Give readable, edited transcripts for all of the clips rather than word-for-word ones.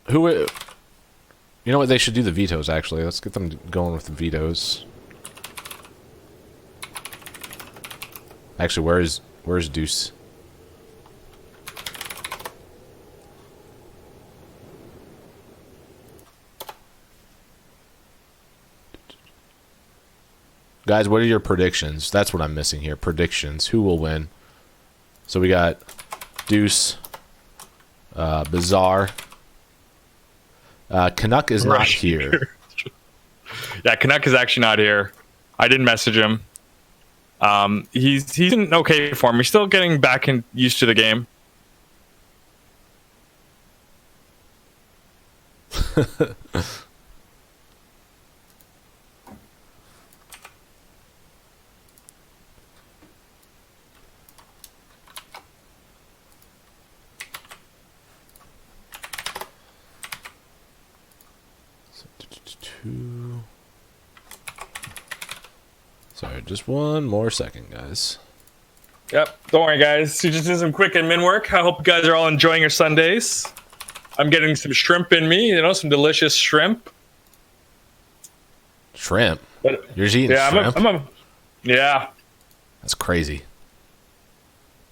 Who? You know what? They should do the vetoes. Actually, let's get them going with the vetoes. Actually, where's Deuce? Guys, what are your predictions? That's what I'm missing here. Predictions. Who will win? So we got Deuce, Bizzare. Canuck is not here. Yeah, Canuck is actually not here. I didn't message him. He's in okay form. He's still getting back and used to the game. Sorry, just one more second, guys. Yep, don't worry, guys. You just did some quick admin work. I hope you guys are all enjoying your Sundays. I'm getting some shrimp in me, some delicious shrimp. Shrimp? But, You're just eating shrimp? Yeah. That's crazy.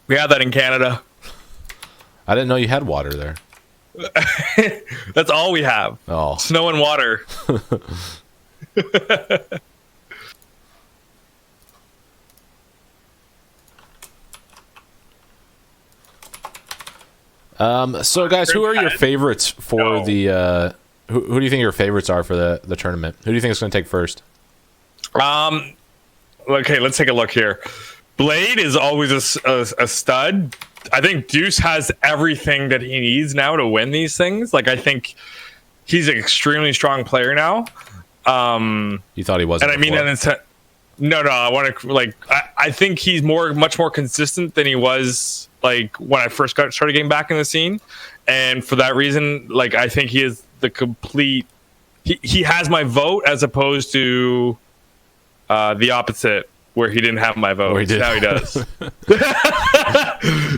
We have that in Canada. I didn't know you had water there. That's all we have. Oh. Snow and water. So guys, who are your favorites for the who do you think your favorites are for the tournament? Who do you think is going to take first? Okay, let's take a look here. Blade is always a stud. I think Deuce has everything that he needs now to win these things. Like, I think he's an extremely strong player now. You thought he wasn't? And I mean, no. I want to I think he's much more consistent than he was like when I first started getting back in the scene. And for that reason, like, I think he is the complete. He has my vote as opposed to the opposite, where he didn't have my vote. He did. Now he does.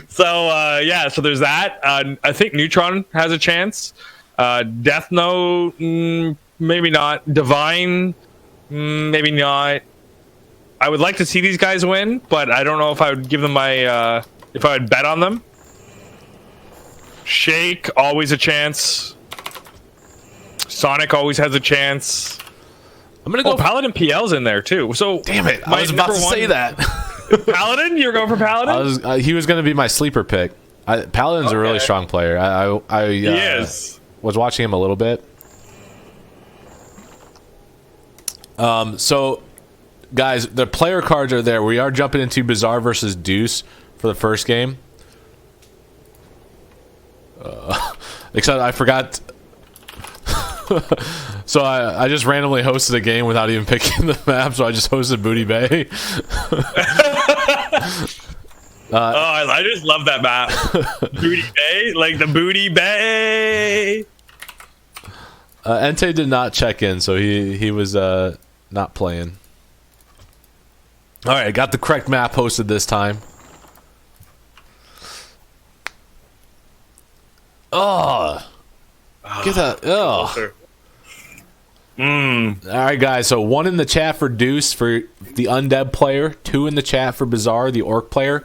So there's that. I think Neutron has a chance. Death Note, maybe not. Divine, maybe not. I would like to see these guys win, but I don't know if I would give them my if I would bet on them. Shake, always a chance. Sonic always has a chance. I'm gonna go. Paladin PL's in there too. So damn it! I was about to say that. Paladin, you're going for Paladin. He was going to be my sleeper pick. Paladin's a really strong player. He is. Was watching him a little bit. So, guys, the player cards are there. We are jumping into Bizzare versus Deuce for the first game. Except I forgot. So I just randomly hosted a game without even picking the map, so I just hosted Booty Bay. I just love that map. Booty Bay, like the Booty Bay. Entei did not check in, so he was not playing. All right, I got the correct map hosted this time. Oh, get that! Oh. All right, guys. So 1 in the chat for Deuce for the undead player. 2 in the chat for Bizzare, the orc player.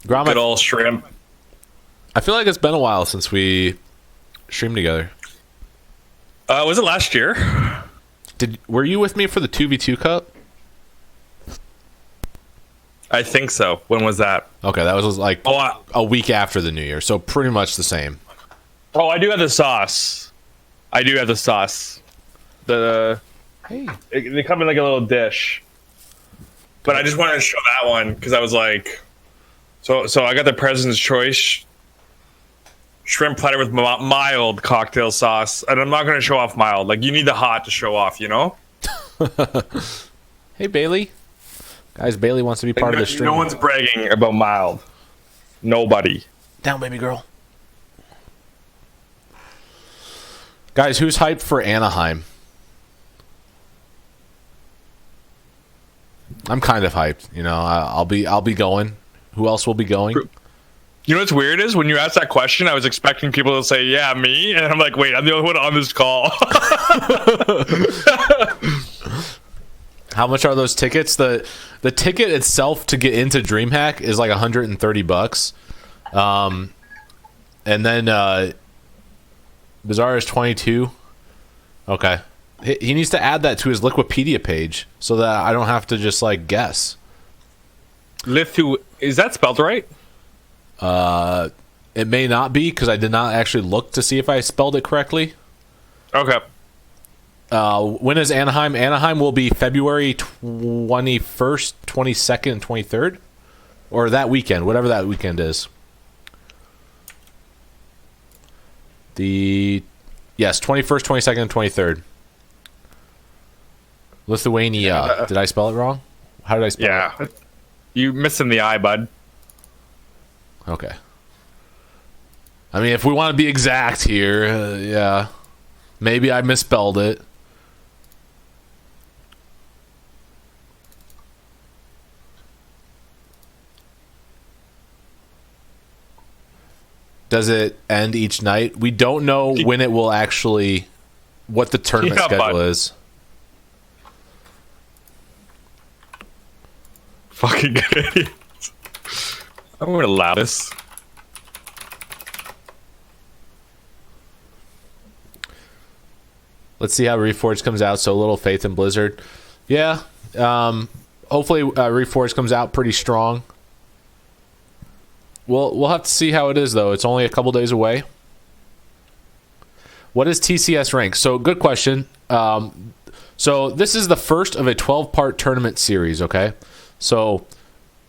Gromm, good old shrimp. I feel like it's been a while since we streamed together. Was it last year? Were you with me for the 2v2 cup? I think so. When was that? Okay, that was like a week after the New Year, so pretty much the same. Oh, I do have the sauce. Hey. They come in like a little dish. But I just wanted to show that one because I was like, so I got the President's Choice shrimp platter with mild cocktail sauce, and I'm not going to show off mild. Like, you need the hot to show off, you know? Hey, Bailey. Guys, Bailey wants to be part of the stream. No one's bragging about mild. Nobody. Down, baby girl. Guys, who's hyped for Anaheim? I'm kind of hyped. You know, I'll be going. Who else will be going? You know what's weird is when you asked that question, I was expecting people to say, "Yeah, me," and I'm like, "Wait, I'm the only one on this call." How much are those tickets? The ticket itself to get into DreamHack is like $130. And then Bizzare is 22. Okay. He needs to add that to his Liquipedia page so that I don't have to just like guess. Is that spelled right? It may not be because I did not actually look to see if I spelled it correctly. Okay. When is Anaheim? Anaheim will be February 21st, 22nd, and 23rd. Or that weekend, whatever that weekend is. Yes, 21st, 22nd, and 23rd. Lithuania. Did I spell it wrong? How did I spell it? Yeah. You missing the I, bud. Okay. I mean, if we want to be exact here, yeah. Maybe I misspelled it. Does it end each night? We don't know when it will actually, what the tournament schedule is. Fucking good. I'm going to allow this. Let's see how Reforged comes out. So a little faith in Blizzard. Yeah. Hopefully Reforged comes out pretty strong. We'll have to see how it is, though. It's only a couple days away. What is TCS rank? So good question. So this is the first of a 12-part tournament series, okay? So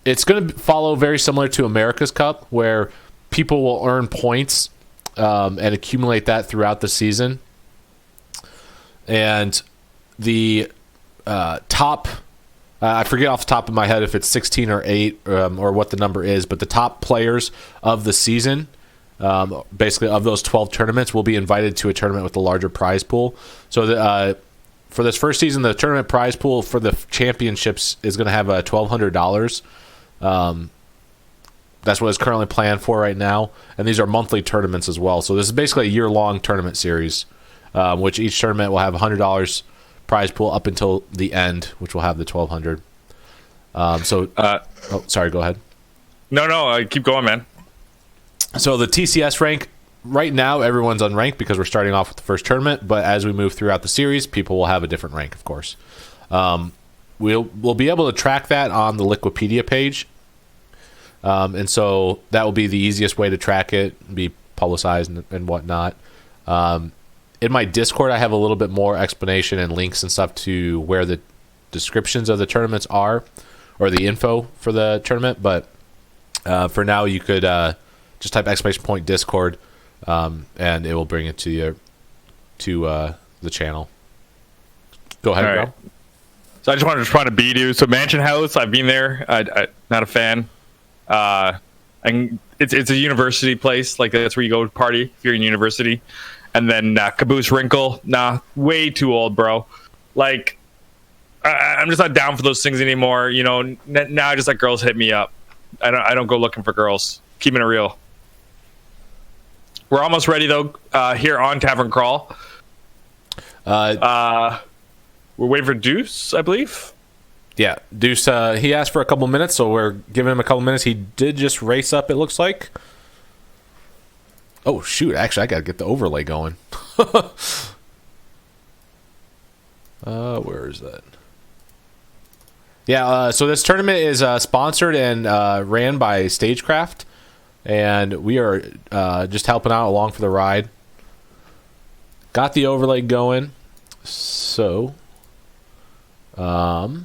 it's going to follow very similar to America's Cup, where people will earn points and accumulate that throughout the season. And the top, I forget off the top of my head if it's 16 or 8 or what the number is, but the top players of the season, basically of those 12 tournaments, will be invited to a tournament with a larger prize pool. So for this first season, the tournament prize pool for the championships is going to have $1,200. That's what it's currently planned for right now. And these are monthly tournaments as well. So this is basically a year-long tournament series, which each tournament will have $100 prize pool up until the end, which will have the $1,200. Sorry, go ahead. No, keep going, man. So the TCS rank, right now, everyone's unranked because we're starting off with the first tournament. But as we move throughout the series, people will have a different rank, of course. We'll be able to track that on the Liquipedia page. And so that will be the easiest way to track it, be publicized and whatnot. In my Discord, I have a little bit more explanation and links and stuff to where the descriptions of the tournaments are, or the info for the tournament. But for now, you could just type !point Discord, and it will bring it to you to the channel. Go ahead, All right. So I just wanted to try to beat you. So Mansion House, I've been there. I not a fan. And it's a university place. Like that's where you go to party if you're in university. And then Caboose Wrinkle, way too old, bro. Like, I'm just not down for those things anymore. You know, now I just let girls hit me up. I don't go looking for girls. Keeping it real. We're almost ready though. Here on Tavern Crawl. We're waiting for Deuce, I believe. Yeah, Deuce. He asked for a couple minutes, so we're giving him a couple minutes. He did just race up, it looks like. Oh, shoot. Actually, I got to get the overlay going. Where is that? Yeah, so this tournament is sponsored and ran by Stagecraft, and we are just helping out along for the ride. Got the overlay going. So, yeah,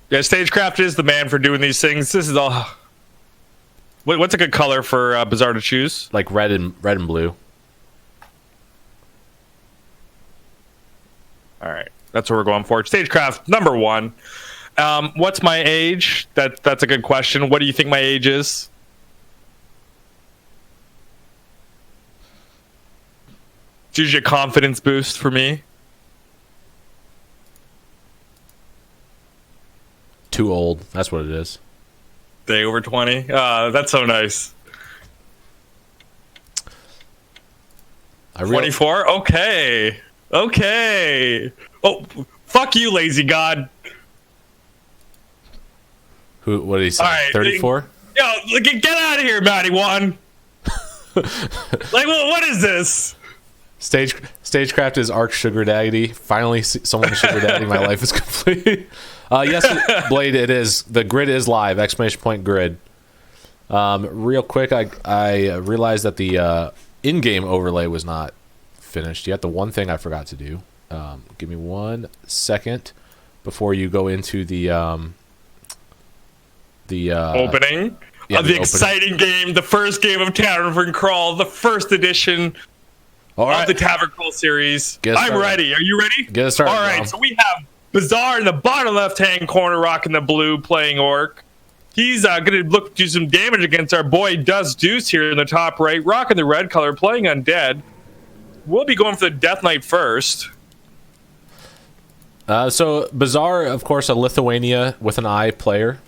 Stagecraft is the man for doing these things. This is all... What's a good color for Bizzare to choose? Like red and blue. All right, that's what we're going for. Stagecraft number 1. What's my age? That's a good question. What do you think my age is? It's usually a confidence boost for me. Too old. That's what it is. Day over 20. That's so nice. 24. Okay. Oh, fuck you, lazy god. What did he say? All right, 34. Yo, get out of here, Matty One. Like, what is this? Stagecraft is Arc Sugar Daddy. Finally, someone Sugar Daddy. My life is complete. Yes, Blade. It is. The grid is live! Exclamation point grid. Real quick, I realized that the in-game overlay was not finished yet. The one thing I forgot to do. Give me 1 second before you go into the opening of the exciting game, the first game of Tavern Crawl, the first edition of the Tavern Crawl series. I'm ready. Are you ready? Get us started. All right, so we have Bizzare in the bottom left-hand corner, rocking the blue, playing Orc. He's going to look to do some damage against our boy Deuce here in the top right, rocking the red color, playing Undead. We'll be going for the Death Knight first. So Bizzare, of course, a Lithuania with an I player.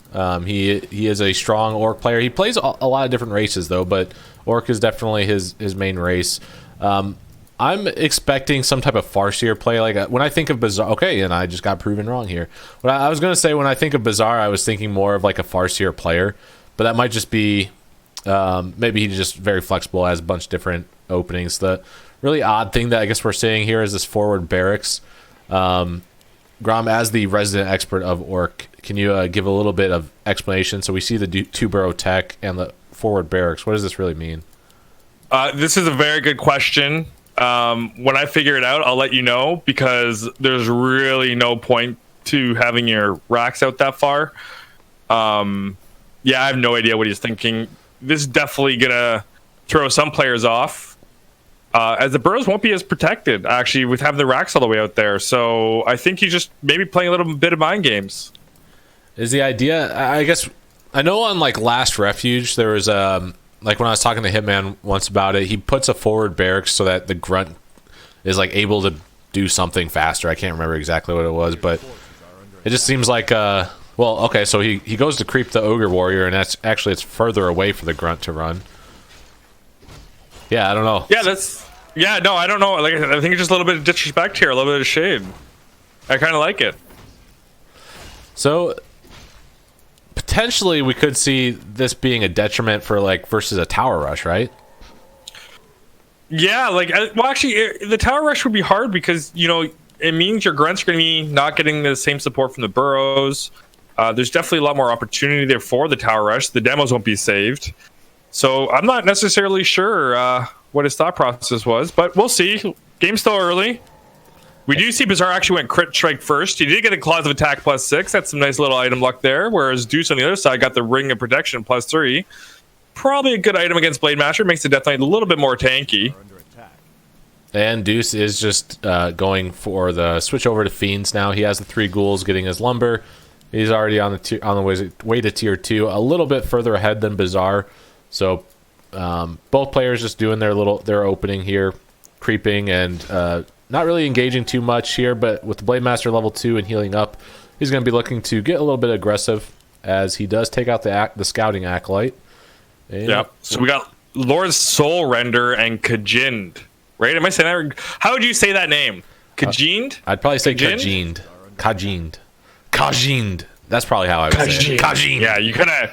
He is a strong Orc player. He plays a lot of different races though, but Orc is definitely his main race. I'm expecting some type of Farseer play. Like when I think of Bizzare, okay, and I just got proven wrong here. What I was going to say when I think of Bizzare, I was thinking more of like a Farseer player, but that might just be maybe he's just very flexible, has a bunch of different openings. The really odd thing that I guess we're seeing here is this forward barracks. Gromm, as the resident expert of Orc, can you give a little bit of explanation? So we see the two-burrow tech and the forward barracks. What does this really mean? This is a very good question. When I figure it out, I'll let you know, because there's really no point to having your racks out that far. Yeah, I have no idea what he's thinking. This is definitely going to throw some players off. As the burrows won't be as protected, actually, with having the racks all the way out there. So I think he's just maybe playing a little bit of mind games. Is the idea, I guess, I know on like Last Refuge, there was, like when I was talking to Hitman once about it, he puts a forward barracks so that the grunt is like able to do something faster. I can't remember exactly what it was, but it just seems like, well, okay, so he goes to creep the Ogre Warrior, and that's actually, it's further away for the grunt to run. Yeah, I don't know. Yeah, no, I don't know. Like, I think it's just a little bit of disrespect here, a little bit of shade. I kind of like it. So potentially we could see this being a detriment for like versus a tower rush, right? Yeah, like, well, actually, the tower rush would be hard because, you know, it means your grunts are going to be not getting the same support from the burrows. There's definitely a lot more opportunity there for the tower rush. The demos won't be saved. So I'm not necessarily sure what his thought process was, but we'll see. Game's still early. We do see Bizzare actually went crit strike first. He did get a Claws of Attack +6. That's some nice little item luck there. Whereas Deuce on the other side got the Ring of Protection +3. Probably a good item against Blade Master. Makes the Death Knight a little bit more tanky. And Deuce is just going for the switch over to Fiends now. He has the 3 ghouls getting his lumber. He's already on the way to tier 2, a little bit further ahead than Bizzare. So both players just doing their opening here, creeping and not really engaging too much here. But with the Blade Master level 2 and healing up, he's going to be looking to get a little bit aggressive as he does take out the Scouting Acolyte. And yeah. So we got Lord Soul Render and Kajind. Right? Am I saying that? How would you say that name? Kajind? I'd probably say Kajind. Kajind. That's probably how I would say it. Kajind. Yeah, you kind of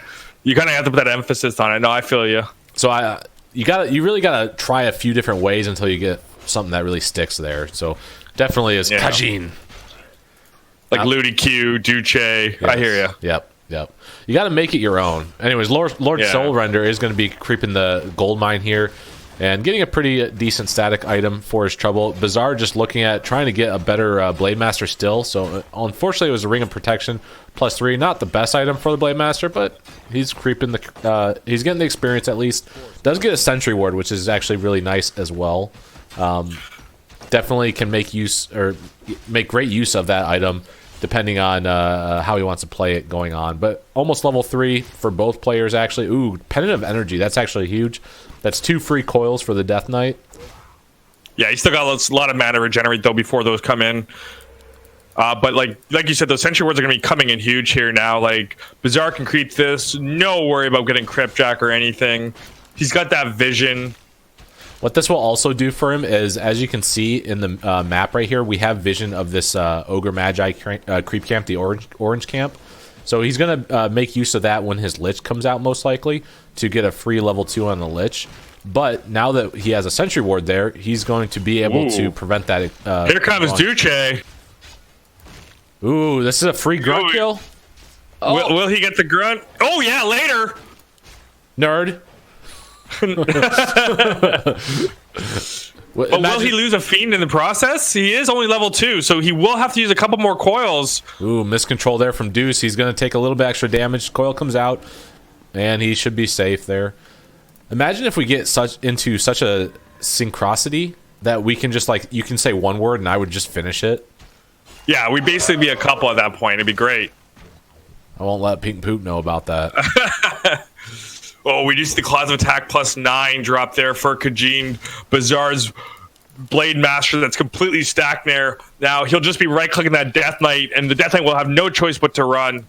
have to put that emphasis on it. No, I feel you. So you really gotta try a few different ways until you get something that really sticks there. So definitely is Kajind. Like Ludi Q, Duce. Yes. I hear you. Yep. You got to make it your own. Anyways, Lord Soul Render is going to be creeping the gold mine here and getting a pretty decent static item for his trouble. Bizzare just looking at trying to get a better Blade Master still. So unfortunately, it was a Ring of Protection +3. Not the best item for the Blade Master, but he's creeping he's getting the experience at least. Does get a Sentry Ward, which is actually really nice as well. Definitely can make great use of that item depending on how he wants to play it going on. But almost level 3 for both players, actually. Ooh, Pendant of Energy. That's actually huge. That's 2 free coils for the Death Knight. Yeah, he's still got a lot of mana regenerate, though, before those come in. But like you said, those Sentry Wards are going to be coming in huge here now. Like, Bizzare can creep this. No worry about getting Cryptjack or anything. He's got that vision. What this will also do for him is, as you can see in the map right here, we have vision of this Ogre Magi creep camp, the orange camp. So he's going to make use of that when his Lich comes out, most likely, to get a free level 2 on the Lich. But now that he has a Sentry Ward there, he's going to be able to prevent that. Here comes Deuce. Ooh, this is a free grunt kill. Oh. Will he get the grunt? Oh, yeah, later. Nerd. But will he lose a Fiend in the process? He is only level 2, so he will have to use a couple more coils. Ooh, miscontrol there from Deuce. He's going to take a little bit extra damage. Coil comes out, and he should be safe there. Imagine if we get into such a synchronicity that we can just, like, you can say one word and I would just finish it. Yeah, we'd basically be a couple at that point. It'd be great. I won't let Pink Poop know about that. Oh, we do see the Claws of Attack +9 drop there for Khajiit. Bizzare's Blade Master that's completely stacked there. Now he'll just be right-clicking that Death Knight, and the Death Knight will have no choice but to run.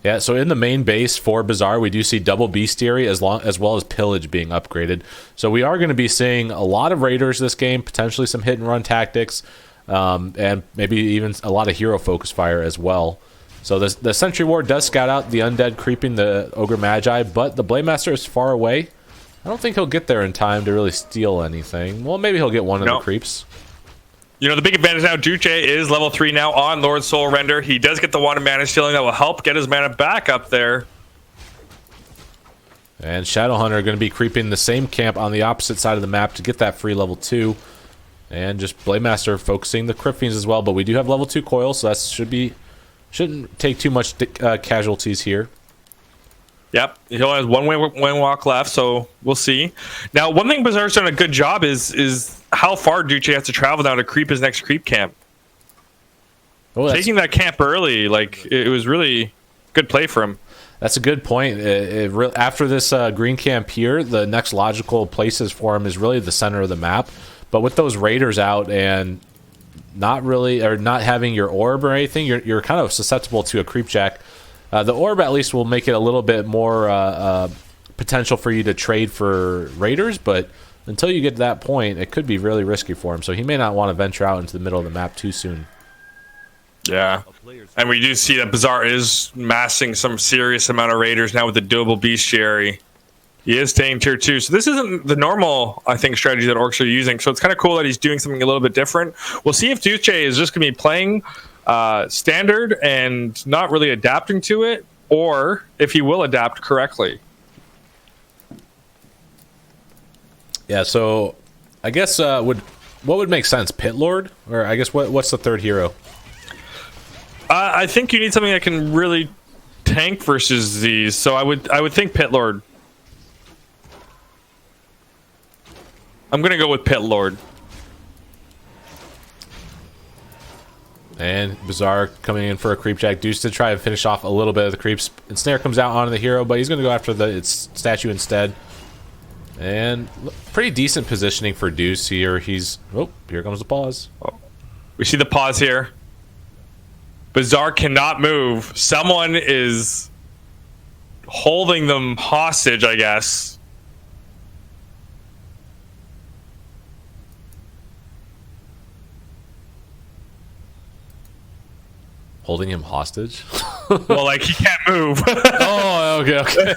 Yeah, so in the main base for Bizzare, we do see double Bestiary as well as Pillage being upgraded. So we are going to be seeing a lot of Raiders this game, potentially some hit-and-run tactics, and maybe even a lot of hero focus fire as well. So the Sentry Ward does scout out the undead creeping the Ogre Magi, but the Blade Master is far away. I don't think he'll get there in time to really steal anything. Well, maybe he'll get one of the creeps. You know, the big advantage now, Deuce is level 3 now on Lord Soul Render. He does get the Wand of Mana Stealing that will help get his mana back up there. And Shadowhunter are going to be creeping the same camp on the opposite side of the map to get that free level 2. And just Blade Master focusing the Crypt Fiends as well, but we do have level 2 coil, so that shouldn't take too much casualties here. Yep, he only has one walk left, so we'll see. Now, one thing Bizzare's done a good job is how far Deuce has to travel now to creep his next creep camp. Oh, taking that camp early, like, it was really good play for him. That's a good point. After this green camp here, the next logical places for him is really the center of the map. But with those Raiders out and not having your orb or anything, you're kind of susceptible to a creep jack. The orb at least will make it a little bit more potential for you to trade for Raiders, but until you get to that point, it could be really risky for him. So he may not want to venture out into the middle of the map too soon. Yeah, and we do see that Bizzare is massing some serious amount of Raiders now with the double Bestiary. He is staying tier 2, so this isn't the normal, I think, strategy that Orcs are using. So it's kind of cool that he's doing something a little bit different. We'll see if Deuce is just going to be playing standard and not really adapting to it, or if he will adapt correctly. Yeah, so I guess what would make sense? Pit Lord? Or I guess what's the third hero? I think you need something that can really tank versus these, so I would think Pit Lord. I'm gonna go with Pit Lord. And Bizzare coming in for a creep jack. Deuce to try and finish off a little bit of the creeps. And Snare comes out onto the hero, but he's gonna go after its statue instead. And pretty decent positioning for Deuce here. Here comes the pause. Oh. We see the pause here. Bizzare cannot move. Someone is holding them hostage, I guess. Holding him hostage? Well, like, he can't move. Oh, okay.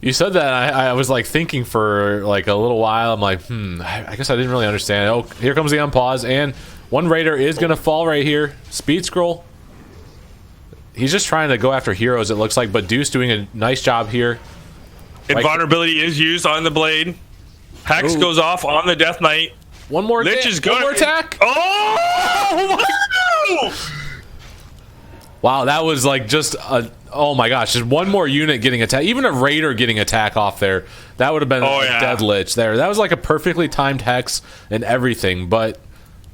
You said that, I was like thinking for like a little while. I'm like, I guess I didn't really understand. Oh, here comes the unpause, and one Raider is going to fall right here. Speed scroll. He's just trying to go after heroes, it looks like, but Deuce doing a nice job here. Invulnerability is used on the Blade. Hex goes off on the Death Knight. One more attack. Oh! Wow, that was like just a... Oh my gosh, just one more unit getting attacked. Even a Raider getting attack off there. That would have been a dead lich there. That was like a perfectly timed hex and everything, but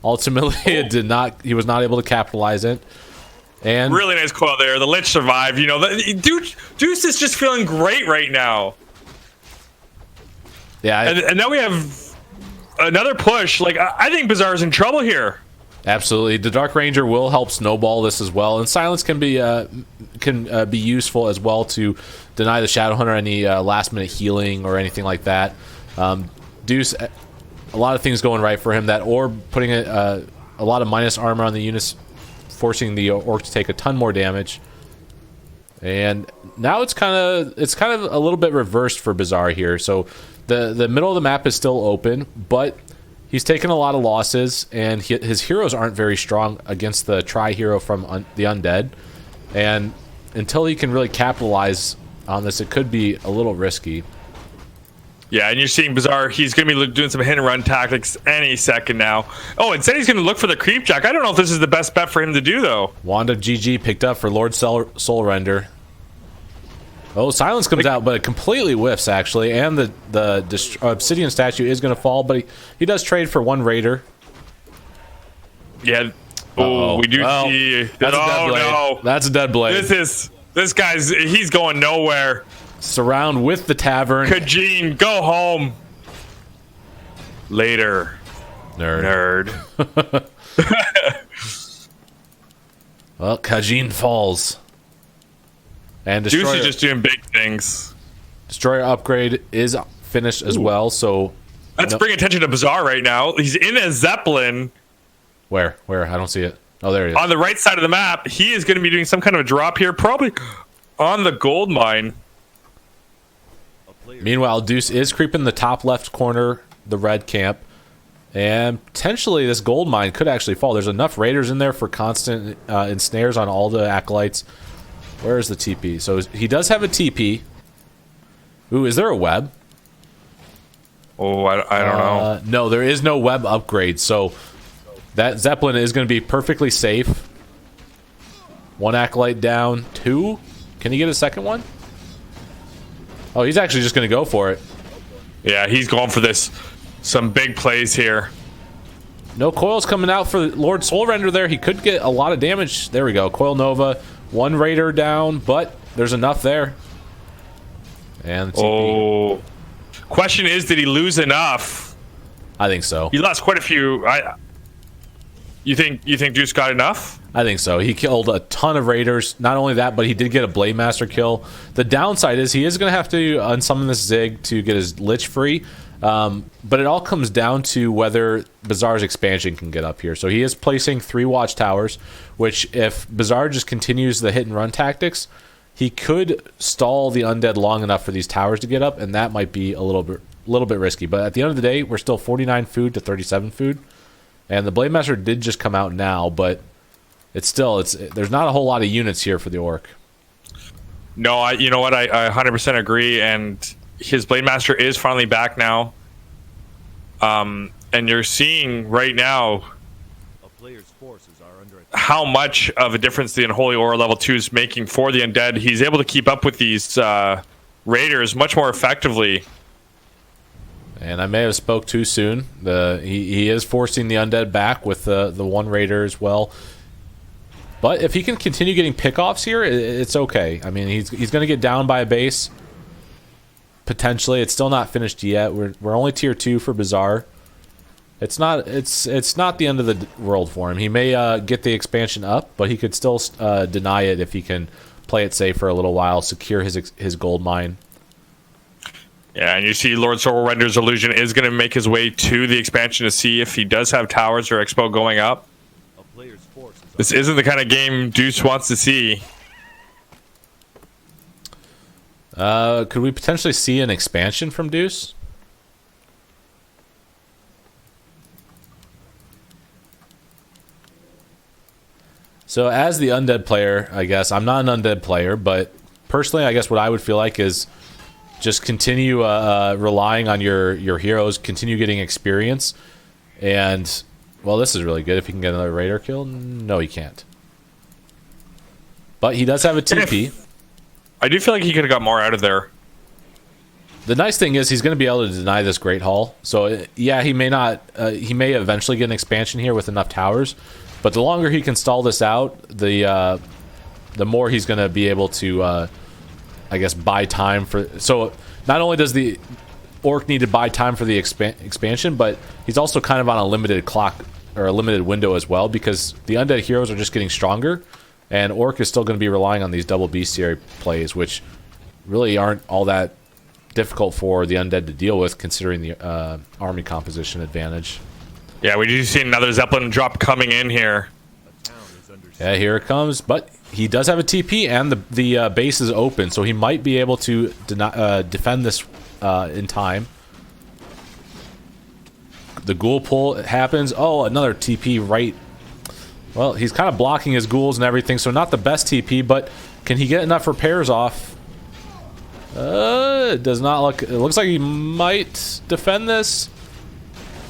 ultimately it did not... He was not able to capitalize it. And really nice coil there. The lich survived. You know, Deuce is just feeling great right now. Yeah. And now we have another push. Like, I think Bizzare's in trouble here. Absolutely, the Dark Ranger will help snowball this as well, and silence can be useful as well to deny the Shadow Hunter any last minute healing or anything like that. Deuce, a lot of things going right for him. That orb putting a lot of minus armor on the units, forcing the orc to take a ton more damage. And now it's kind of a little bit reversed for Bizzare here. So the middle of the map is still open, but he's taken a lot of losses, and his heroes aren't very strong against the tri-hero from the Undead. And until he can really capitalize on this, it could be a little risky. Yeah, and you're seeing Bizzare. He's going to be doing some hit and run tactics any second now. Oh, instead he's going to look for the creep jack. I don't know if this is the best bet for him to do, though. Wand of GG picked up for Lord Soul Render. Oh, silence comes out, but it completely whiffs, actually. And the obsidian statue is going to fall, but he does trade for one raider. Yeah. Oh, we do see. That's a dead blade. No. That's a dead blade. This guy's, he's going nowhere. Surround with the tavern. Khajiit, go home. Later. Nerd. Well, Khajiit falls. And Destroyer, Deuce is just doing big things. Destroyer upgrade is finished as well, so... Let's bring attention to Bizzare right now. He's in a Zeppelin. Where? I don't see it. Oh, there he is. On the right side of the map, he is going to be doing some kind of a drop here, probably on the gold mine. Meanwhile, Deuce is creeping the top left corner, the red camp, and potentially this gold mine could actually fall. There's enough raiders in there for constant ensnares on all the acolytes. Where is the TP? So he does have a TP. Ooh, is there a web? Oh, I don't know. No, there is no web upgrade, so that Zeppelin is going to be perfectly safe. One acolyte down. Two? Can he get a second one? Oh, he's actually just going to go for it. Yeah, he's going for this. Some big plays here. No coils coming out for Lord Soul Render there. He could get a lot of damage. There we go. Coil Nova. One raider down, but there's enough there. And the TP. Oh. Question is, did he lose enough? I think so. He lost quite a few. You think Deuce got enough? I think so. He killed a ton of raiders. Not only that, but he did get a Blade Master kill. The downside is he is going to have to unsummon this Zig to get his Lich free. But it all comes down to whether Bizzare's expansion can get up here. So he is placing 3 watchtowers, which if Bizzare just continues the hit and run tactics, he could stall the undead long enough for these towers to get up, and that might be a little bit risky. But at the end of the day, we're still 49 food to 37 food. And the Blade Master did just come out now, but it's there's not a whole lot of units here for the orc. No, you know what? I 100% agree, and his Blade Master is finally back now. And you're seeing right now how much of a difference the Unholy Aura level 2 is making for the undead. He's able to keep up with these raiders much more effectively. And I may have spoke too soon. He is forcing the undead back with the one raider as well. But if he can continue getting pickoffs here, it's okay. I mean, he's going to get down by a base. Potentially, it's still not finished yet. We're only tier 2 for Bizzare. It's not the end of the world for him. He may get the expansion up, but he could still deny it if he can play it safe for a little while, secure his gold mine. Yeah, and you see Lord Soul Render's Illusion is going to make his way to the expansion to see if he does have towers or expo going up. This isn't the kind of game Deuce wants to see. Could we potentially see an expansion from Deuce? So as the undead player, I guess, I'm not an undead player, but personally, I guess what I would feel like is just continue relying on your heroes, continue getting experience, and, well, this is really good. If he can get another raider kill, no, he can't. But he does have a TP. I do feel like he could have got more out of there. The nice thing is he's going to be able to deny this Great Hall. So, yeah, he may not. He may eventually get an expansion here with enough towers. But the longer he can stall this out, the more he's going to be able to, I guess, buy time for... So, not only does the orc need to buy time for the expansion, but he's also kind of on a limited clock or a limited window as well, because the undead heroes are just getting stronger, and Orc is still going to be relying on these double bestiary plays, which really aren't all that difficult for the undead to deal with, considering the army composition advantage. Yeah, we do see another Zeppelin drop coming in here. Yeah, here it comes, but he does have a TP, and the base is open, so he might be able to defend this in time. The ghoul pull happens. Oh, another TP right. Well, he's kind of blocking his ghouls and everything, so not the best TP, but can he get enough repairs off? It does not look... It looks like he might defend this.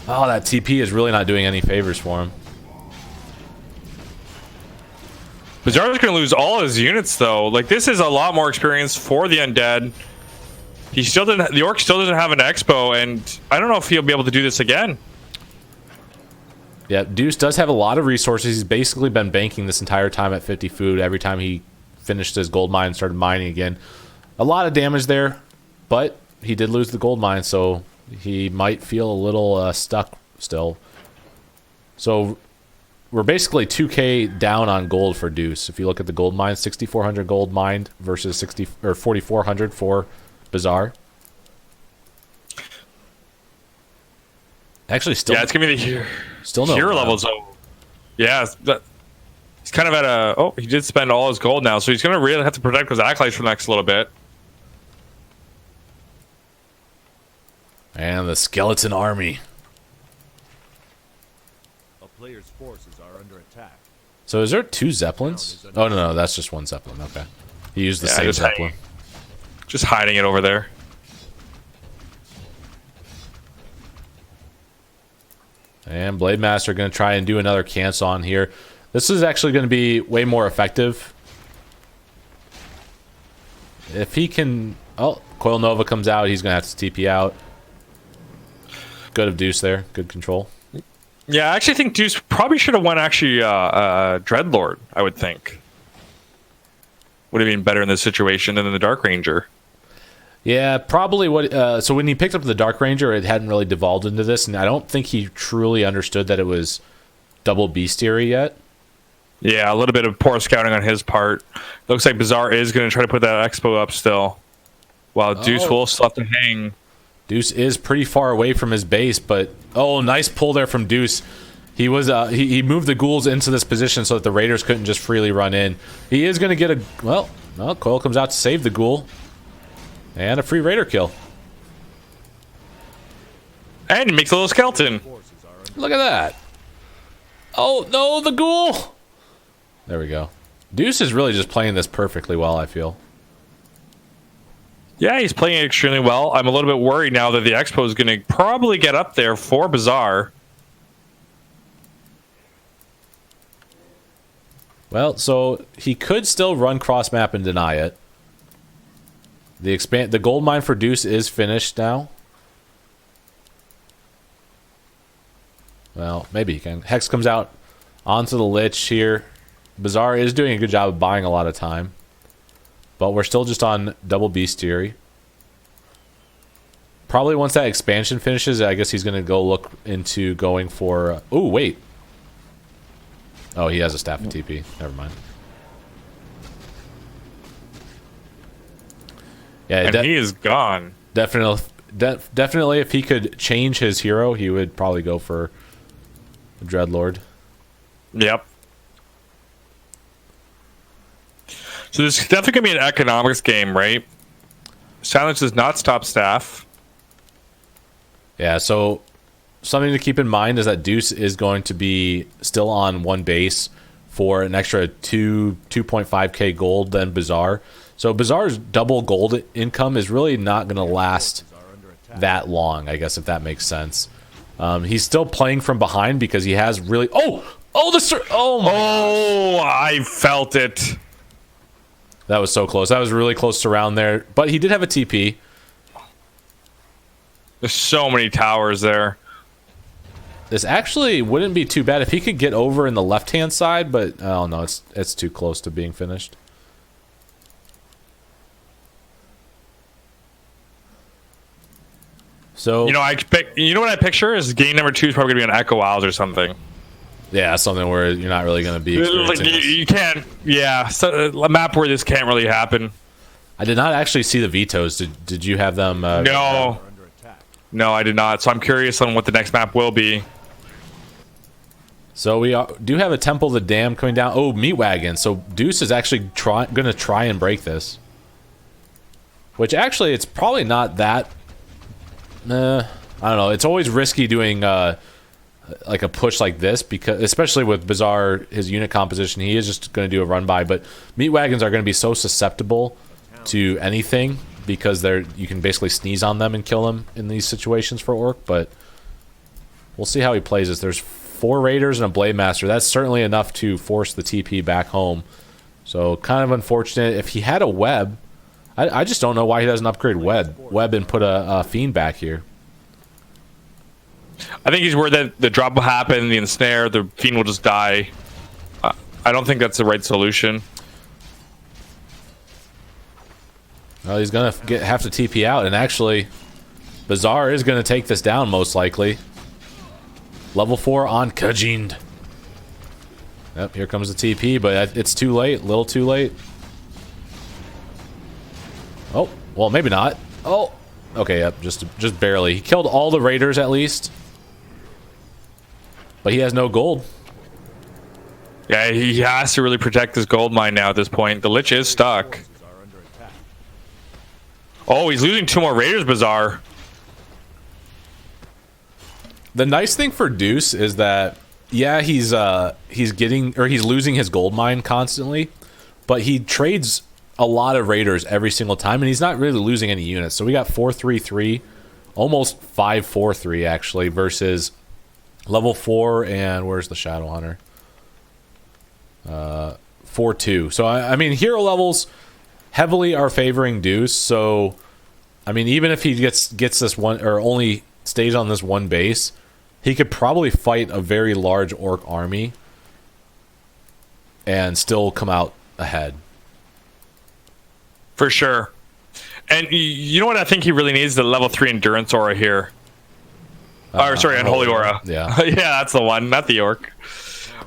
Oh, that TP is really not doing any favors for him. Bizarre's going to lose all his units, though. Like, this is a lot more experience for the undead. He still didn't... The Orc still doesn't have an Expo, and I don't know if he'll be able to do this again. Yeah, Deuce does have a lot of resources. He's basically been banking this entire time at 50 food. Every time he finished his gold mine and started mining again. A lot of damage there, but he did lose the gold mine, so he might feel a little stuck still. So we're basically 2k down on gold for Deuce. If you look at the gold mine, 6,400 gold mined versus 4,400 for Bizzare. Actually, still... Yeah, it's going to be the hero. Still no hero levels, though. Yeah, he's kind of at a... Oh, he did spend all his gold now, so he's going to really have to protect his acolytes for the next little bit. And the skeleton army. A player's forces are under attack. So is there 2 Zeppelins? Oh, no, that's just 1 Zeppelin. Okay. He used the same Zeppelin. Just hiding it over there. And Blade Master going to try and do another cancel on here. This is actually going to be way more effective. If he can... Oh, Coil Nova comes out. He's going to have to TP out. Good of Deuce there. Good control. Yeah, I actually think Deuce probably should have won actually Dreadlord, I would think. Would have been better in this situation than the Dark Ranger. Yeah, probably what... so when he picked up the Dark Ranger, it hadn't really devolved into this, and I don't think he truly understood that it was double bestiary yet. Yeah, a little bit of poor scouting on his part. Looks like Bizzare is going to try to put that Expo up still. While Deuce will still have to hang. Deuce is pretty far away from his base, but... Oh, nice pull there from Deuce. He was he moved the ghouls into this position so that the raiders couldn't just freely run in. He is going to get a... Well, Coil comes out to save the ghoul. And a free raider kill. And he makes a little skeleton. Look at that. Oh, no, the ghoul. There we go. Deuce is really just playing this perfectly well, I feel. Yeah, he's playing it extremely well. I'm a little bit worried now that the Expo is going to probably get up there for Bizzare. Well, so he could still run cross map and deny it. The gold mine for Deuce is finished now. Well, maybe he can. Hex comes out onto the Lich here. Bizzare is doing a good job of buying a lot of time. But we're still just on double bestiary. Probably once that expansion finishes, I guess he's going to go look into going for... Oh, wait. Oh, he has a staff of TP. Never mind. Yeah, and he is gone. Definitely, if he could change his hero, he would probably go for the Dreadlord. Yep. So this is definitely going to be an economics game, right? Silence does not stop staff. Yeah, so something to keep in mind is that Deuce is going to be still on 1 base for an extra 2.5k gold than Bizzare. So Bizzare's double gold income is really not going to last that long, I guess, if that makes sense. He's still playing from behind because he has really... Oh my I felt it. That was so close. That was really close to round there. But he did have a TP. There's so many towers there. This actually wouldn't be too bad if he could get over in the left-hand side, but oh no, it's too close to being finished. So you know what I picture is game number 2 is probably gonna be an Echo Owls or something. Yeah, something where you're not really going to be Like, experiencing this. you can't. Yeah, so, a map where this can't really happen. I did not actually see the vetoes. Did you have them? No, Under attack. no, I did not. So I'm curious on what the next map will be. So we do have a Temple of the Dam coming down. Oh, Meat Wagon. So Deuce is actually going to try and break this. Which actually, it's probably not that. I don't know. It's always risky doing like a push like this, because especially with Bizzare, his unit composition, he is just going to do a run by. But Meat Wagons are going to be so susceptible to anything because you can basically sneeze on them and kill them in these situations for Orc. But we'll see how he plays this. There's 4 Raiders and a Blade Master. That's certainly enough to force the TP back home. So kind of unfortunate. If he had a web, I just don't know why he doesn't upgrade web and put a Fiend back here. I think he's worried that the drop will happen, the ensnare, the Fiend will just die. I don't think that's the right solution. Well, he's going to have to TP out, and actually, Bizzare is going to take this down most likely. Level 4 on Kajind. Yep, here comes the TP, but it's too late. A little too late. Oh, well, maybe not. Oh, okay, yep, just barely. He killed all the Raiders at least. But he has no gold. Yeah, he has to really protect his gold mine now at this point. The Lich is stuck. Forces are under attack. Oh, he's losing 2 more Raiders, Bizzare. The nice thing for Deuce is that, yeah, he's losing his gold mine constantly, but he trades a lot of Raiders every single time, and he's not really losing any units. So we got 4-3-3, almost 5-4-3 actually, versus level 4 and where's the Shadow Hunter? 4-2. So I mean, hero levels heavily are favoring Deuce. So I mean, even if he gets this one or only stays on this one base, he could probably fight a very large Orc army and still come out ahead. For sure. And you know what I think he really needs? The level 3 endurance aura here. Sorry, Unholy Aura. Yeah. Yeah, that's the one, not the Orc.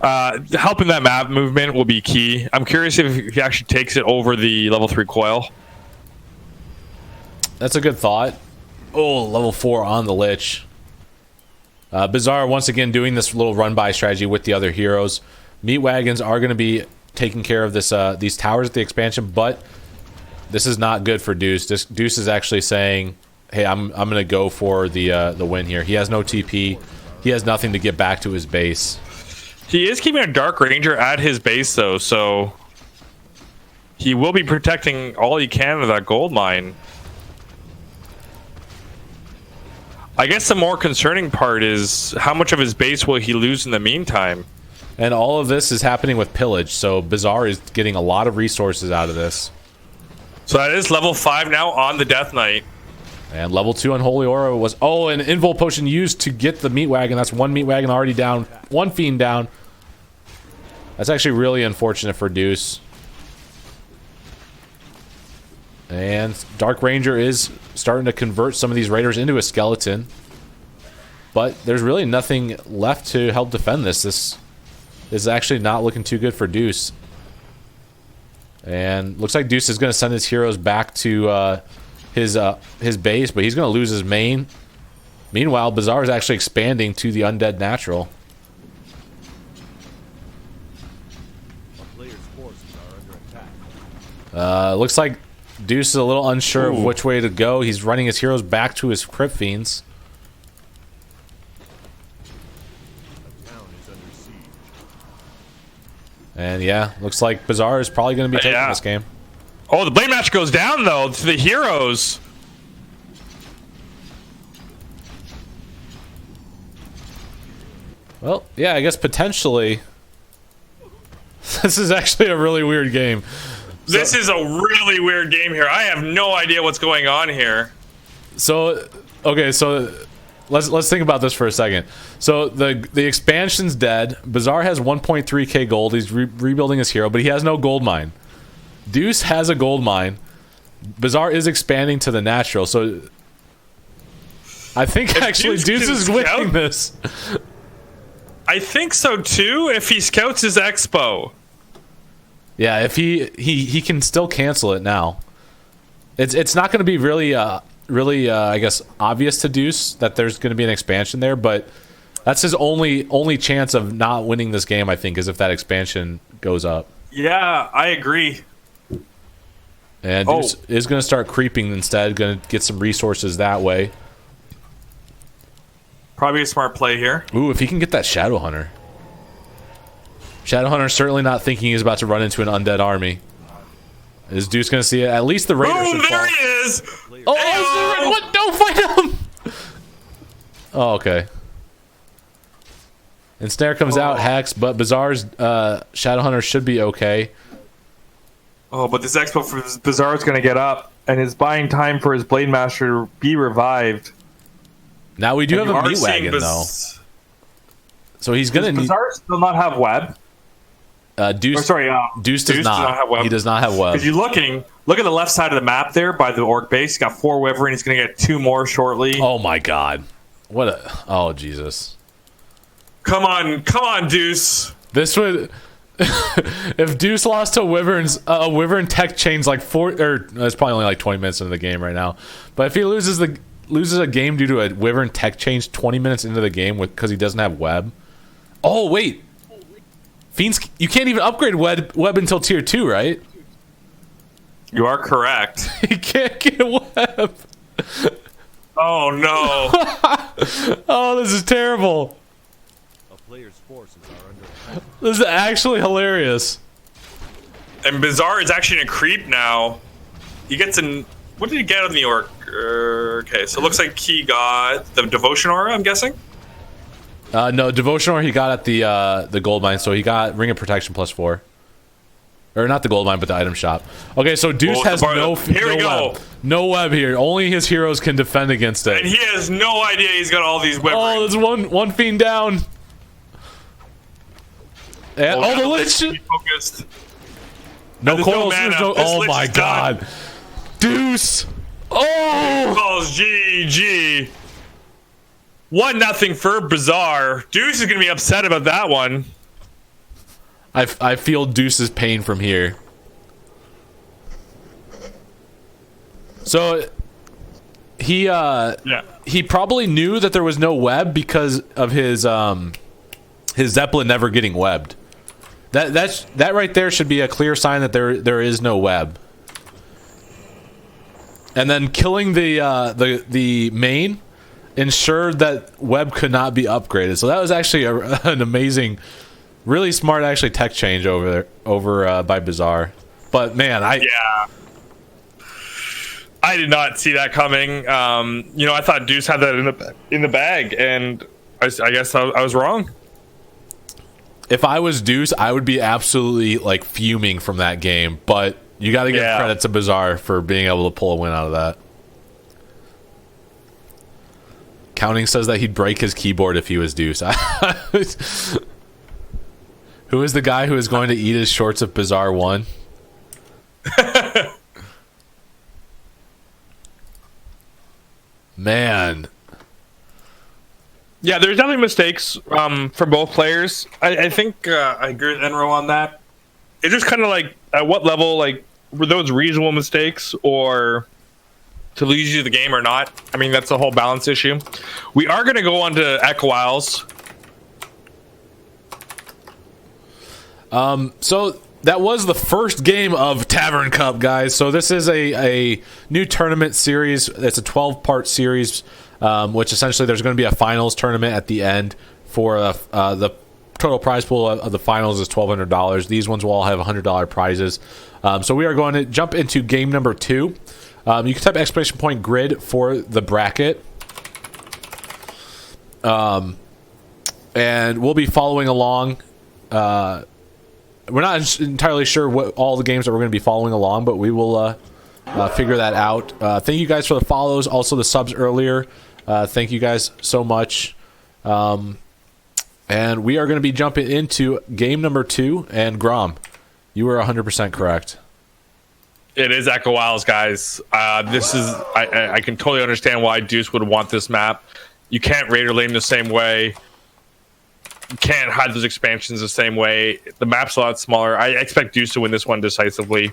Helping that map movement will be key. I'm curious if he actually takes it over the level 3 coil. That's a good thought. Oh, level 4 on the Lich. Bizzare once again doing this little run-by strategy with the other heroes. Meat Wagons are going to be taking care of this these towers at the expansion, but this is not good for Deuce. Deuce is actually saying, hey, I'm going to go for the win here. He has no TP. He has nothing to get back to his base. He is keeping a Dark Ranger at his base, though, so he will be protecting all he can of that gold mine. I guess the more concerning part is how much of his base will he lose in the meantime? And all of this is happening with pillage, so Bizzare is getting a lot of resources out of this. So that is level 5 now on the Death Knight. And level 2 Unholy Aura was... Oh, an Invul Potion used to get the Meat Wagon. That's one Meat Wagon already down. One Fiend down. That's actually really unfortunate for Deuce. And Dark Ranger is starting to convert some of these Raiders into a skeleton. But there's really nothing left to help defend this. This is actually not looking too good for Deuce. And looks like Deuce is going to send his heroes back to his base, but he's going to lose his main. Meanwhile, Bizzare is actually expanding to the Undead Natural. A player's forces are under attack. Looks like Deuce is a little unsure of which way to go. He's running his heroes back to his Crypt Fiends. A town is under siege. And yeah, looks like Bizzare is probably going to be taking Yeah. this game. Oh, the blade match goes down, though, to the heroes. Well, yeah, I guess potentially. This is actually a really weird game. This is a really weird game here. I have no idea what's going on here. So, okay, so let's think about this for a second. So the expansion's dead. Bizzare has 1.3k gold. He's rebuilding his hero, but he has no gold mine. Deuce has a gold mine. Bizzare is expanding to the natural, so I think actually Deuce is winning this. I think so too. If he scouts his expo. Yeah, if he can still cancel it now. It's not going to be really I guess obvious to Deuce that there's going to be an expansion there, but that's his only chance of not winning this game, I think, is if that expansion goes up. Yeah, I agree. And Deuce is going to start creeping instead, going to get some resources that way. Probably a smart play here. Ooh, if he can get that Shadow Hunter. Shadow Hunter certainly not thinking he's about to run into an undead army. Is Deuce going to see it? At least the Raider should fall. There he is! Oh, what? Don't fight him! Oh, okay. And Snare comes out, Hex, but Bizzarre's Shadow Hunter should be okay. Oh, but this expo for Bizzare is going to get up, and is buying time for his Blade Master to be revived. Now we do have a meat wagon, though. So he's going to need... Bizzare still not have web? Deuce does not have web. He does not have web. If you're look at the left side of the map there by the orc base. He's got 4 Wyvern. He's going to get 2 more shortly. Oh, my God. What a... Oh, Jesus. Come on, Deuce. This would... if Deuce lost to Wyvern tech change like 4... Or it's probably only like 20 minutes into the game right now. But if he loses a game due to a Wyvern tech change 20 minutes into the game because he doesn't have web. Oh, wait. Fiends, you can't even upgrade web until tier 2, right? You are correct. He can't get web. Oh, no. Oh, this is terrible. A player's forces are under attack. This is actually hilarious. And Bizzare is actually in a creep now. He gets in... What did he get on the orc? Okay, so it looks like he got the Devotion Aura, I'm guessing? No, Devotion Aura he got at the gold mine, so he got Ring of Protection +4. Or not the gold mine, but the item shop. Okay, so Deuce has no web. No web here. Only his heroes can defend against it. And he has no idea he's got all these web Oh, rings. there's one fiend down. And, the Lich. Focused. No coils. Oh my God. Deuce. Oh. Calls GG. 1-0 for Bizzare. Deuce is going to be upset about that one. I feel Deuce's pain from here. So he probably knew that there was no web because of his Zeppelin never getting webbed. That right there should be a clear sign that there is no web. And then killing the main ensured that web could not be upgraded. So that was actually an amazing, really smart actually tech change over by Bizzare. But man, I did not see that coming. I thought Deuce had that in the bag, and I guess I was wrong. If I was Deuce, I would be absolutely like fuming from that game. But you got to give credit to Bizzare for being able to pull a win out of that. Counting says that he'd break his keyboard if he was Deuce. Who is the guy who is going to eat his shorts if Bizzare won? Man. Yeah, there's definitely mistakes for both players. I think I agree with Enro on that. It's just kind of like, at what level, like, were those reasonable mistakes, or to lose you the game or not? I mean, that's a whole balance issue. We are going to go on to Echo Isles. So that was the first game of Tavern Cup, guys. So this is a new tournament series. It's a 12-part series, which essentially there's going to be a finals tournament at the end for the total prize pool of the finals is $1,200. These ones will all have $100 prizes. So we are going to jump into game number 2. You can type exclamation point grid for the bracket. And we'll be following along. We're not entirely sure what all the games that we're going to be following along, but we will figure that out. Thank you guys for the follows, also the subs earlier. Thank you guys so much. And we are going to be jumping into game number 2. And Gromm, you were 100% correct. It is Echo Isles, guys. This is I can totally understand why Deuce would want this map. You can't Raider lane the same way. can't hide those expansions the same way. The map's a lot smaller. I expect Deuce to win this one decisively.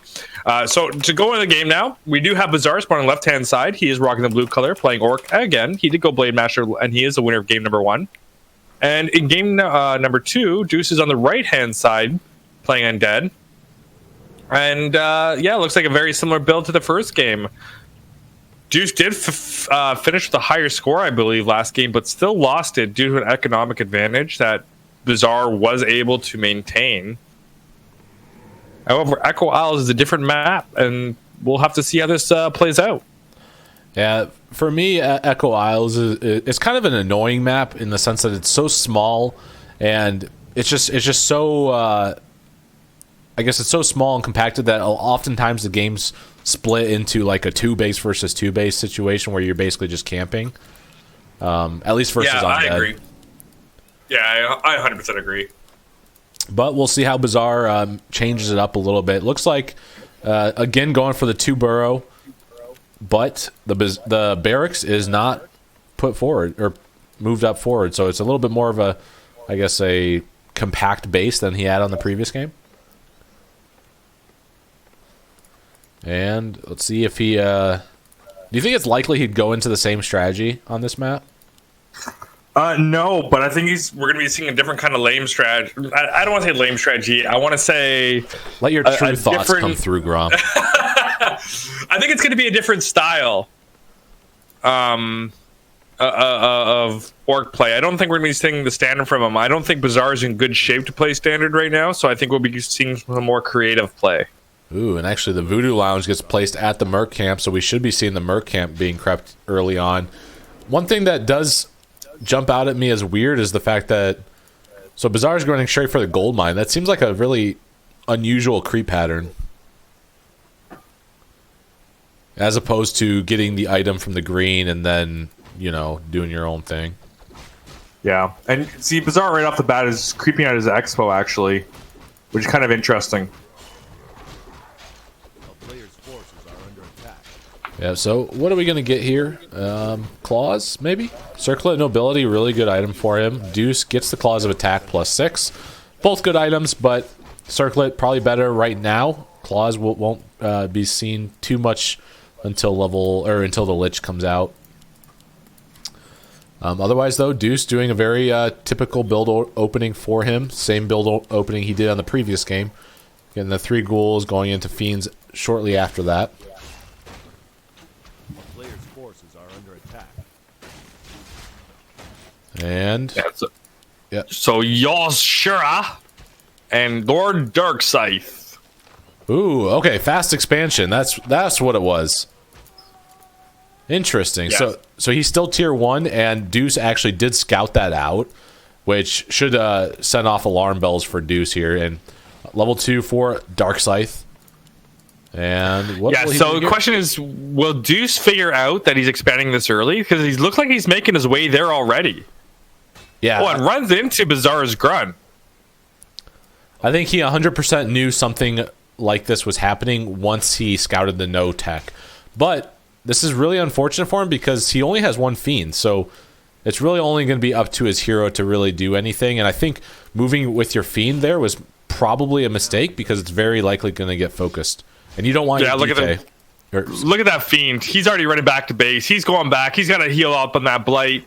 So to go into the game now, we do have Bizzare spawn on the left-hand side. He is rocking the blue color, playing Orc again. He did go Blade Master, and he is the winner of game number 1. And in game number 2, Deuce is on the right-hand side, playing Undead. And yeah, looks like a very similar build to the first game. Deuce did finish with a higher score, I believe, last game, but still lost it due to an economic advantage that Bizzare was able to maintain. However, Echo Isles is a different map, and we'll have to see how this plays out. Yeah, for me, Echo Isles is kind of an annoying map in the sense that it's so small, and it's just so. I guess it's so small and compacted that oftentimes the games split into like a 2-base versus 2-base situation where you're basically just camping. At least versus Undead. I agree. Yeah, I 100% agree. But we'll see how Bizzare changes it up a little bit. Looks like, again, going for the 2-burrow, but the barracks is not put forward or moved up forward. So it's a little bit more of a, I guess, a compact base than he had on the previous game. And let's see if he... do you think it's likely he'd go into the same strategy on this map? No, but I think we're going to be seeing a different kind of lame strategy. I don't want to say lame strategy. I want to say... Let your true thoughts come through, Gromm. I think it's going to be a different style of Orc play. I don't think we're going to be seeing the standard from him. I don't think Bizzare is in good shape to play standard right now, so I think we'll be seeing some more creative play. Ooh, and actually the Voodoo Lounge gets placed at the Merc Camp, so we should be seeing the Merc Camp being crept early on. One thing that does jump out at me as weird is the fact that... So Bizzare's going straight for the gold mine. That seems like a really unusual creep pattern. As opposed to getting the item from the green and then, you know, doing your own thing. Yeah, and see, Bizzare right off the bat is creeping out his expo, actually, which is kind of interesting. Yeah, so what are we going to get here? Claws, maybe? Circlet Nobility, really good item for him. Deuce gets the Claws of Attack +6. Both good items, but Circlet probably better right now. Claws won't be seen too much until the Lich comes out. Otherwise, though, Deuce doing a very typical build opening for him. Same build opening he did on the previous game. Getting the 3 ghouls, going into Fiends shortly after that. And yeah. So Yoshura and Lord Darkscythe. Ooh, okay, fast expansion. That's what it was. Interesting. Yes. So he's still tier 1, and Deuce actually did scout that out, which should send off alarm bells for Deuce here. And level 2 for Darkscythe. And what? Yeah. So the question is, will Deuce figure out that he's expanding this early? Because he looks like he's making his way there already. Yeah. Oh, and runs into Bizzare's grunt. I think he 100% knew something like this was happening once he scouted the no tech. But this is really unfortunate for him because he only has 1 Fiend. So it's really only going to be up to his hero to really do anything. And I think moving with your Fiend there was probably a mistake because it's very likely going to get focused. And you don't want your DK. Look at that Fiend. He's already running back to base. He's going back. He's got to heal up on that Blight.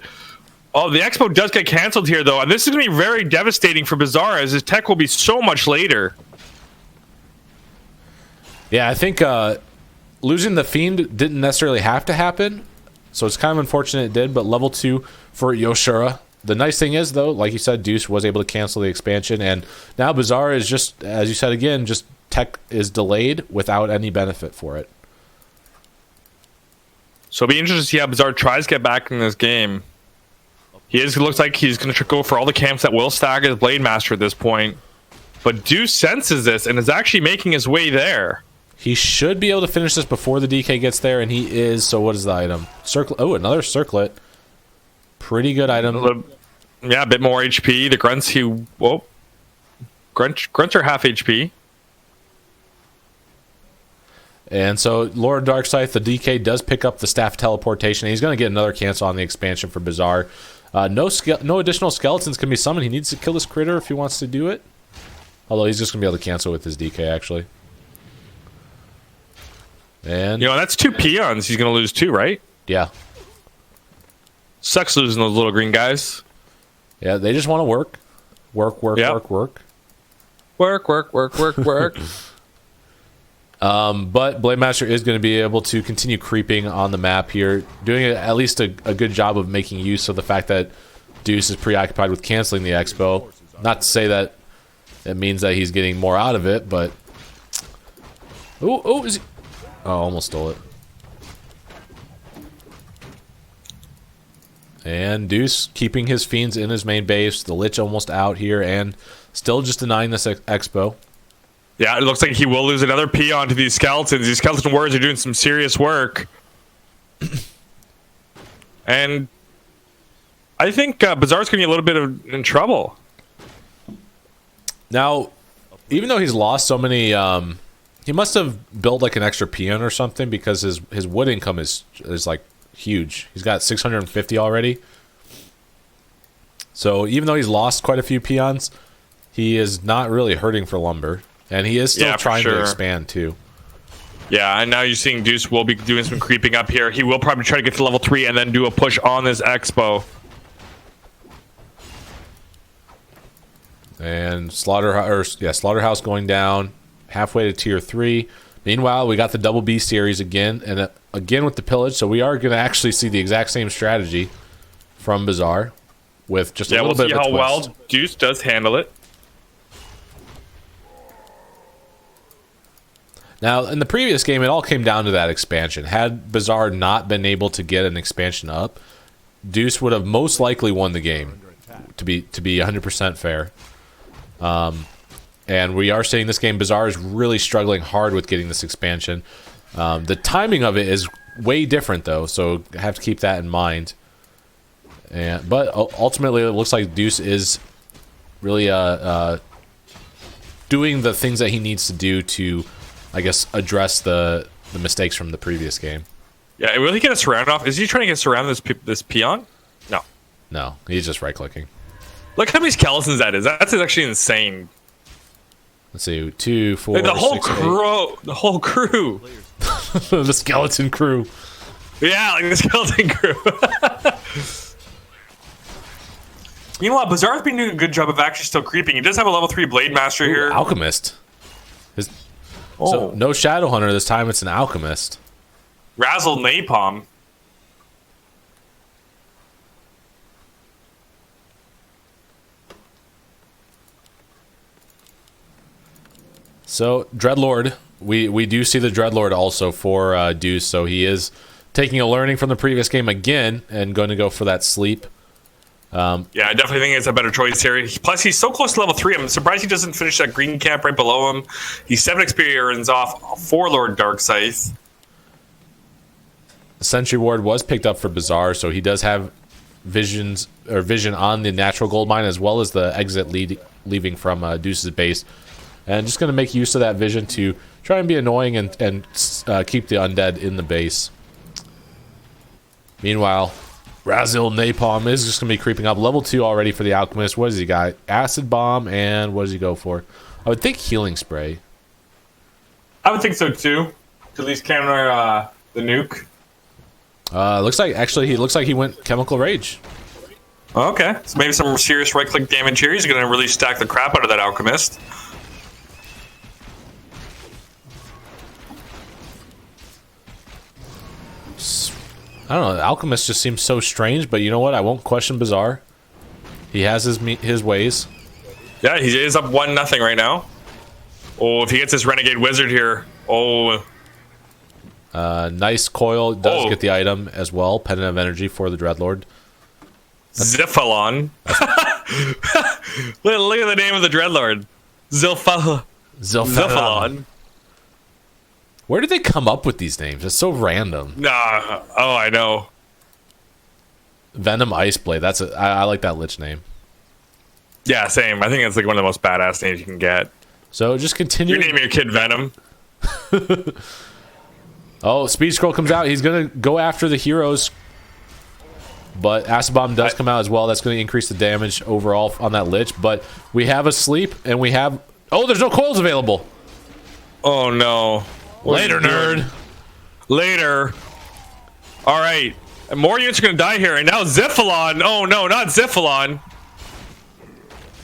Oh, the Expo does get canceled here, though. And this is going to be very devastating for Bizzare, as his tech will be so much later. Yeah, I think losing the Fiend didn't necessarily have to happen. So it's kind of unfortunate it did. But level 2 for Yoshura. The nice thing is, though, like you said, Deuce was able to cancel the expansion. And now Bizzare is just, as you said again, just tech is delayed without any benefit for it. So it'll be interesting to see how Bizzare tries to get back in this game. Looks like he's going to go for all the camps that will stack as Blade Master at this point. But Deuce senses this and is actually making his way there. He should be able to finish this before the DK gets there, and he is. So what is the item? Circlet. Oh, another Circlet. Pretty good item. Yeah, a bit more HP. The grunts, grunts are half HP. And so Lord Darkscythe, the DK, does pick up the staff teleportation. He's going to get another cancel on the expansion for Bizzare. No additional skeletons can be summoned. He needs to kill this critter if he wants to do it. Although he's just gonna be able to cancel with his DK actually. And that's 2 peons he's gonna lose too, right? yeah. Sucks losing those little green guys. Yeah, they just want to work. Work. Yep. Work. But Blade Master is going to be able to continue creeping on the map here, doing at least a good job of making use of the fact that Deuce is preoccupied with canceling the Expo. Not to say that it means that he's getting more out of it, but... Oh, is he... Oh, almost stole it. And Deuce keeping his fiends in his main base. The Lich almost out here and still just denying this Expo. Yeah, it looks like he will lose another peon to these skeletons. These skeleton warriors are doing some serious work. And I think Bizarre's going to get a little bit in trouble. Now, even though he's lost so many... he must have built like an extra peon or something because his wood income is like huge. He's got 650 already. So even though he's lost quite a few peons, he is not really hurting for lumber. And he is still trying to expand too. Yeah, and now you're seeing Deuce will be doing some creeping up here. He will probably try to get to level 3 and then do a push on this Expo. And Slaughterhouse going down halfway to tier 3. Meanwhile, we got the double B series again, and again with the pillage. So we are going to actually see the exact same strategy from Bizzare with just a little bit of a twist. We'll see how well Deuce does handle it. Now, in the previous game, it all came down to that expansion. Had Bizzare not been able to get an expansion up, Deuce would have most likely won the game. To be 100% fair. And we are seeing this game, Bizzare is really struggling hard with getting this expansion. The timing of it is way different, though, so have to keep that in mind. But ultimately, it looks like Deuce is really doing the things that he needs to do to, I guess, address the mistakes from the previous game. Yeah, will he get a surround off? Is he trying to get surround this peon? No. No, he's just right-clicking. Look how many skeletons that is. That's actually insane. Let's see, 2, 4, like the whole 6, crew, 8. The whole crew. The skeleton crew. Yeah, like the skeleton crew. Meanwhile, Bizzarre's been doing a good job of actually still creeping. He does have a level 3 Blade Master here. Alchemist. So no Shadow Hunter this time, it's an Alchemist. Razzle Napalm. So Dreadlord, we do see the Dreadlord also for Deuce, so he is taking a learning from the previous game again and going to go for that sleep. Yeah, I definitely think it's a better choice here. Plus, he's so close to level 3. I'm surprised he doesn't finish that green camp right below him. He's 7 experience off 4 Lord Darkscythe. The Sentry Ward was picked up for Bizzare, so he does have vision on the natural gold mine as well as the exit leaving from Deuce's base. And just going to make use of that vision to try and be annoying and keep the undead in the base. Meanwhile, Razzle Napalm is just going to be creeping up. Level 2 already for the Alchemist. What does he got? Acid Bomb, and what does he go for? I would think Healing Spray. I would think so too. To at least counter the nuke. He looks like he went Chemical Rage. Okay, so maybe some serious right-click damage here. He's going to really stack the crap out of that Alchemist. I don't know. The Alchemist just seems so strange, but you know what? I won't question Bizzare. He has his ways. Yeah, he is up 1-0 right now. Oh, if he gets this Renegade Wizard here. Oh. Nice coil. Does get the item as well. Pendant of Energy for the Dreadlord. Ziphalon. Look at the name of the Dreadlord. Ziphalon. Where did they come up with these names? It's so random. Nah. Oh, I know. Venom Iceblade. I like that Lich name. Yeah, same. I think it's like one of the most badass names you can get. So just continue. You name your kid Venom. Oh, Speed Scroll comes out. He's going to go after the heroes. But Acid Bomb does come out as well. That's going to increase the damage overall on that Lich. But we have a sleep, and we have... Oh, there's no coils available. Oh, no. Later, nerd. Later. All right. And more units are going to die here. And now Cephalon. Oh, no, not Cephalon.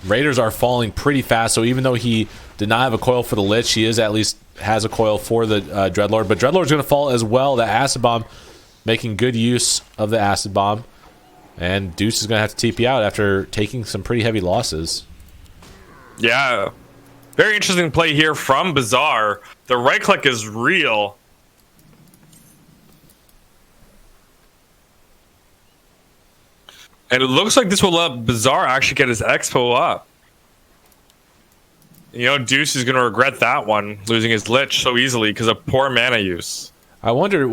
Raiders are falling pretty fast, so even though he did not have a coil for the Lich, he is at least has a coil for the Dreadlord. But Dreadlord's going to fall as well. The Acid Bomb making good use of the Acid Bomb. And Deuce is going to have to TP out after taking some pretty heavy losses. Yeah. Very interesting play here from Bizzare. The right click is real. And it looks like this will let Bizzare actually get his expo up. You know, Deuce is going to regret that one, losing his Lich so easily because of poor mana use. I wonder,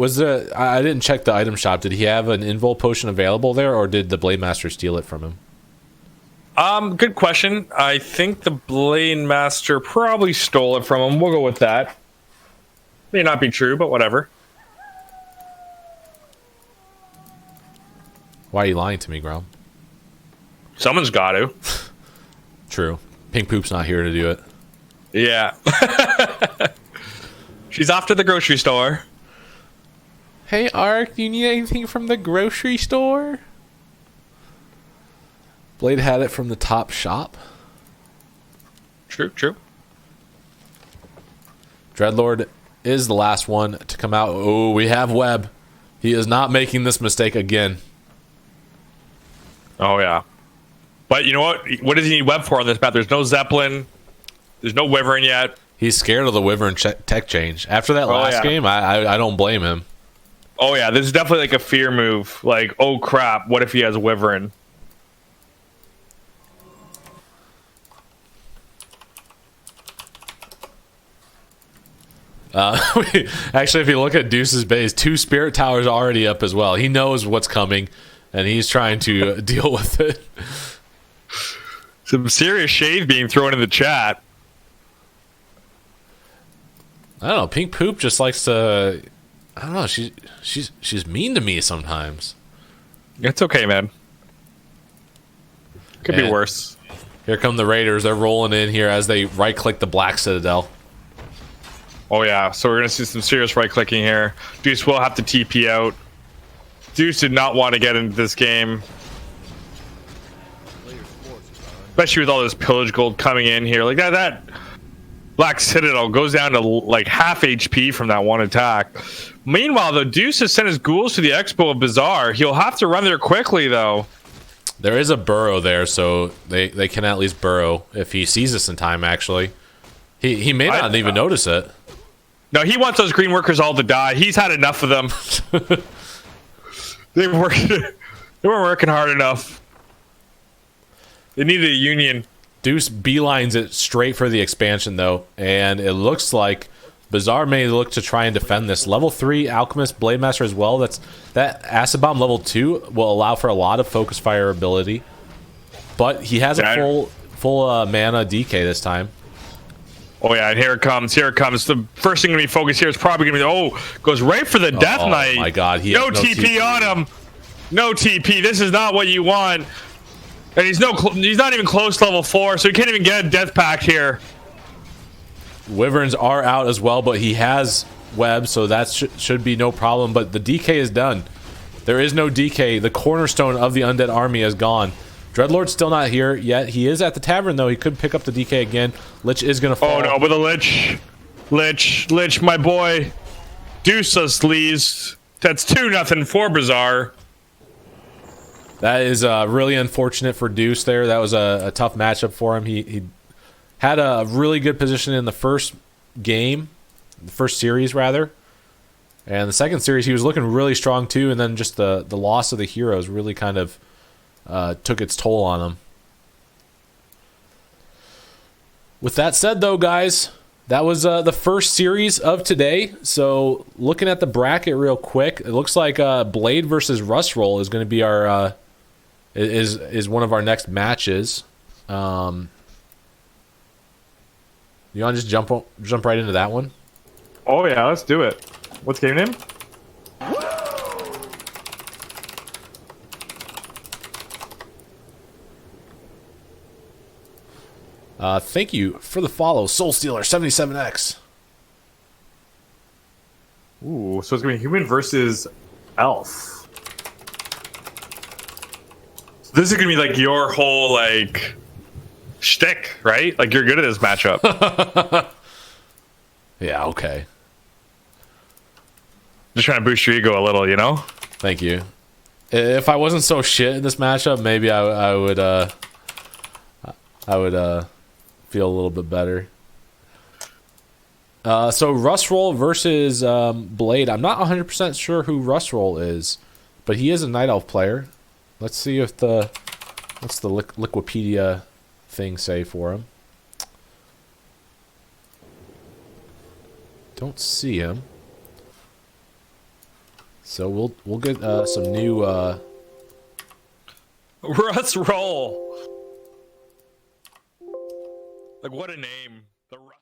I didn't check the item shop. Did he have an invul potion available there, or did the Blade Master steal it from him? Good question. I think the Blade Master probably stole it from him. We'll go with that. May not be true, but whatever. Why are you lying to me, Gromm? Someone's got to. True. Pink Poop's not here to do it. Yeah. She's off to the grocery store. Hey, Ark, do you need anything from the grocery store? Blade had it from the top shop. True, true. Dreadlord is the last one to come out. Oh, we have Web. He is not making this mistake again. Oh, yeah. But you know what? What does he need Web for on this map? There's no Zeppelin. There's no Wyvern yet. He's scared of the Wyvern tech change. After that last game, I don't blame him. Oh, yeah. This is definitely like a fear move. Like, oh, crap. What if he has Wyvern? Actually, if you look at Deuce's base, 2 Spirit Towers already up as well. He knows what's coming, and he's trying to deal with it. Some serious shade being thrown in the chat. I don't know. Pink Poop just likes to... I don't know. She's mean to me sometimes. It's okay, man. Could be worse. Here come the Raiders. They're rolling in here as they right-click the Black Citadel. Oh, yeah. So we're going to see some serious right-clicking here. Deuce will have to TP out. Deuce did not want to get into this game. Especially with all this pillage gold coming in here. Like that Black Citadel goes down to like half HP from that one attack. Meanwhile, though, Deuce has sent his ghouls to the Expo of Bizzare. He'll have to run there quickly, though. There is a burrow there, so they can at least burrow if he sees us in time, actually. He may not even notice it. No, he wants those green workers all to die. He's had enough of them. They weren't working hard enough. They needed a union. Deuce beelines it straight for the expansion, though, and it looks like Bizzare may look to try and defend this. Level 3 Alchemist Blade Master as well. That Acid Bomb level 2 will allow for a lot of focus fire ability, but he has a full mana DK this time. Oh yeah, and here it comes. Here it comes. The first thing to be focused here is probably going to be goes right for the Death Knight. Oh my God, no TP on him. No TP. This is not what you want. And he's not even close to level 4, so he can't even get a death pact here. Wyverns are out as well, but he has web, so that should be no problem. But the DK is done. There is no DK. The cornerstone of the undead army is gone. Dreadlord's still not here yet. He is at the tavern, though. He could pick up the DK again. Lich is going to fall. Oh, no, with a Lich. Lich, my boy. Deuce sleaze. That's 2-0 for Bizzare. That is really unfortunate for Deuce there. That was a tough matchup for him. He had a really good position in the first game, the first series, rather. And the second series, he was looking really strong, too. And then just the loss of the heroes really kind of took its toll on him. With that said, though, guys, that was the first series of today. So looking at the bracket real quick, it looks like Blade versus Rust Roll is going to be our... is one of our next matches. You want to just jump right into that one? Oh yeah, let's do it. What's game name? Thank you for the follow, Soul Stealer 77X. Ooh, so it's gonna be human versus elf. This is gonna be like your whole like shtick, right? Like you're good at this matchup. Yeah, okay. Just trying to boost your ego a little, you know? Thank you. If I wasn't so shit in this matchup, maybe I would feel a little bit better. So Rust Roll versus Blade. I'm not 100% sure who Rust Roll is, but he is a Night Elf player. Let's see if what's the Liquipedia thing say for him. Don't see him. So we'll get some new Rust Roll. Like what a name.